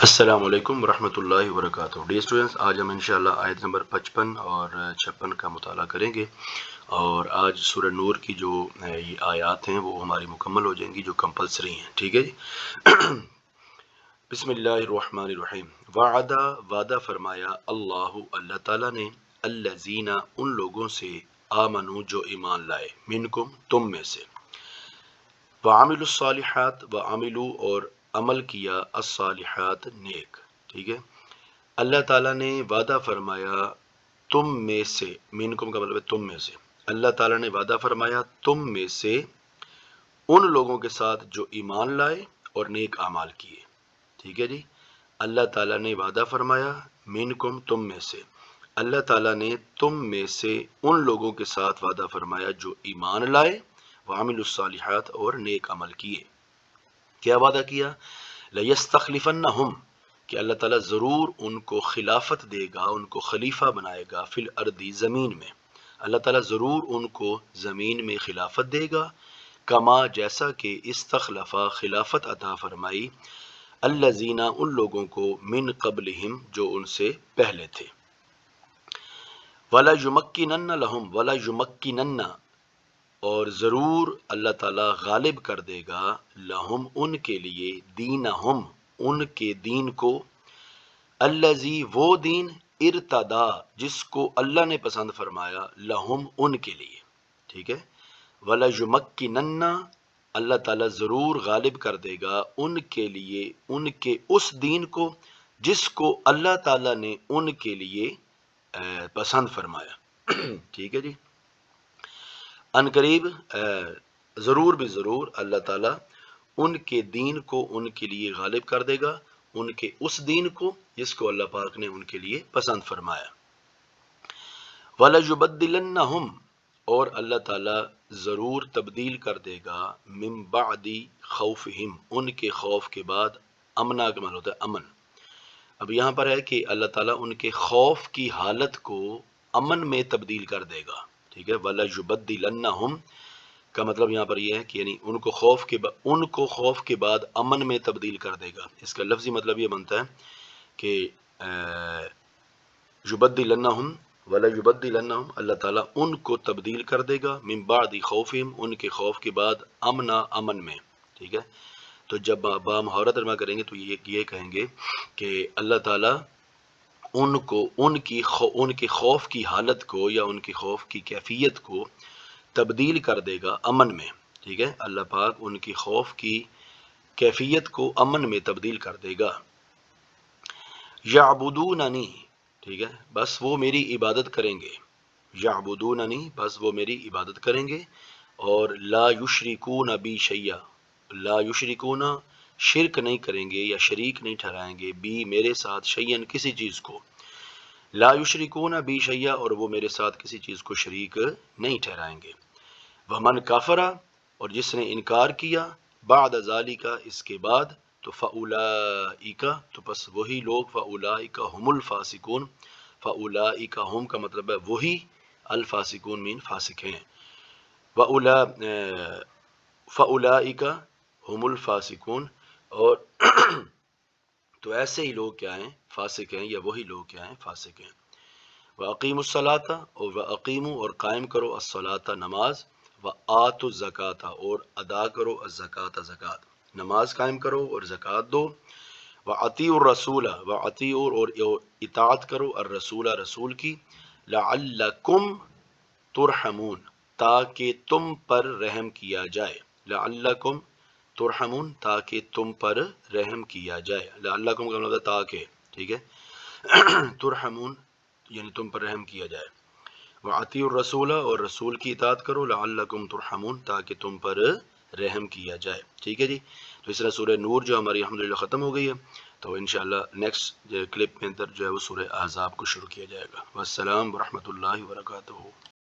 السلام علیکم ورحمۃ اللہ وبرکاتہ۔ ڈیئر اسٹوڈنٹس، آج ہم انشاءاللہ آیت نمبر 55 اور 56 کا مطالعہ کریں گے، اور آج سورہ نور کی جو یہ آیات ہیں وہ ہماری مکمل ہو جائیں گی، جو کمپلسری ہیں۔ ٹھیک ہے جی۔ بسم اللہ الرحمن الرحیم۔ وعدہ فرمایا اللہ تعالیٰ نے، الذین ان لوگوں سے، آمنو جو ایمان لائے، منکم تم میں سے، وعملوا الصالحات وعملوا اور عمل کیا، الصالحات نیک۔ ٹھیک ہے، اللہ تعالیٰ نے وعدہ فرمایا تم میں سے، منکم کا مطلب ہے تم میں سے، اللہ تعالیٰ نے وعدہ فرمایا تم میں سے ان لوگوں کے ساتھ جو ایمان لائے اور نیک اعمال کیے۔ ٹھیک ہے جی، اللہ تعالیٰ نے وعدہ فرمایا منکم تم میں سے، اللہ تعالیٰ نے تم میں سے ان لوگوں کے ساتھ وعدہ فرمایا جو ایمان لائے، وعملوا الصالحات اور نیک عمل کیے۔ کیا وعدہ کیا؟ لَيَسْتَخْلِفَنَّهُمْ کہ اللہ تعالیٰ ضرور ان کو خلافت دے گا، ان کو خلیفہ بنائے گا، فی الارض زمین میں، اللہ تعالیٰ ضرور ان کو زمین میں خلافت دے گا، کما جیسا کہ استخلفا خلافت عطا فرمائی، الذین ان لوگوں کو، من قبلہم جو ان سے پہلے تھے، وَلَيُمَكِّنَنَّ لَهُمْ وَلَيُمَكِّنَنَّ اور ضرور اللہ تعالیٰ غالب کر دے گا، لہم ان کے لیے، دینہم ان کے دین کو، الذی وہ دین، ارتدا جس کو اللہ نے پسند فرمایا، لہم ان کے لیے۔ ٹھیک ہے، وَلَيُمَكِّنَنَّ اللہ تعالیٰ ضرور غالب کر دے گا ان کے لیے، ان کے اس دین کو جس کو اللہ تعالیٰ نے ان کے لیے پسند فرمایا۔ ٹھیک ہے جی، ان قریب ضرور بھی ضرور اللہ تعالیٰ ان کے دین کو ان کے لیے غالب کر دے گا، ان کے اس دین کو جس کو اللہ پاک نے ان کے لیے پسند فرمایا۔ وَلَيُبَدِّلَنَّهُمْ اور اللہ تعالیٰ ضرور تبدیل کر دے گا، من بعد خوفہم ان کے خوف کے بعد، امنا کا معنی ہوتا ہے امن۔ اب یہاں پر ہے کہ اللہ تعالیٰ ان کے خوف کی حالت کو امن میں تبدیل کر دے گا۔ ٹھیک ہے، وَلَيُبَدِّلَنَّهُمْ کا مطلب یہاں پر یہ ہے کہ یعنی ان کو خوف کے بعد امن میں تبدیل کر دے گا۔ اس کا لفظی مطلب یہ بنتا ہے کہ یبدلنہم وَلَيُبَدِّلَنَّهُمْ اللہ تعالیٰ ان کو تبدیل کر دے گا، من بعد خوفہم ان کے خوف کے بعد، امن میں۔ ٹھیک ہے، تو جب با مہارت ترجمہ کریں گے تو یہ کہیں گے کہ اللہ تعالیٰ ان کو ان کے خوف کی حالت کو یا ان کے خوف کی کیفیت کو تبدیل کر دے گا امن میں۔ ٹھیک ہے، اللہ پاک ان کی خوف کی کیفیت کو امن میں تبدیل کر دے گا۔ یعبدوننی ٹھیک ہے، بس وہ میری عبادت کریں گے، یعبدوننی بس وہ میری عبادت کریں گے، اور لا یشرکون بی شیئا لا یشرکون شرک نہیں کریں گے یا شریک نہیں ٹھہرائیں گے، بی میرے ساتھ، شیئن کسی چیز کو، لا یشرکون بی شیئا اور وہ میرے ساتھ کسی چیز کو شریک نہیں ٹھہرائیں گے۔ ومن کافرا اور جس نے انکار کیا، بعد ذالک اس کے بعد، تو فاولئک تو پس وہی لوگ، فاولئک هم الفاسقون، فاولئک ہم کا مطلب ہے وہی، الفاسقون مین فاسق ہیں، فاولئک هم الفاسقون اور تو ایسے ہی لوگ کیا ہیں، فاسق ہیں، یا وہی لوگ کیا ہیں، فاسق ہیں۔ وَأَقِيمُوا الصَّلَاةَ اور وَأَقِيمُوا اور قائم کرو، الصَّلَاةَ نماز، وَآتُوا الزَّكَاةَ اور ادا کرو، الزکوٰۃ زکوٰۃ، نماز قائم کرو اور زکوٰۃ دو، وَأَطِيعُوا الرَّسُولَ وَأَطِيعُوا اور اطاعت کرو، الرسول رسول کی، لَعَلَّكُمْ تُرْحَمُونَ تاکہ تم پر رحم کیا جائے، لَعَلَّكُمْ تُرْحَمُونَ تاکہ تم پر رحم کیا جائے، لَعَلَّكُمْ کا مطلب ہے تاکہ، ٹھیک ہے، ترحمون یعنی تم پر رحم کیا جائے، وَأَطِيعُوا الرَّسُولَ اور رسول کی اطاعت کرو، لَعَلَّكُمْ تُرْحَمُونَ تاکہ تم پر رحم کیا جائے۔ ٹھیک ہے جی، تو اس طرح سورہ نور جو ہماری الحمدللہ ختم ہو گئی ہے، تو انشاءاللہ نیکسٹ کلپ کے اندر جو ہے وہ سورہ احزاب کو شروع کیا جائے گا۔ والسلام ورحمۃ اللہ وبرکاتہ۔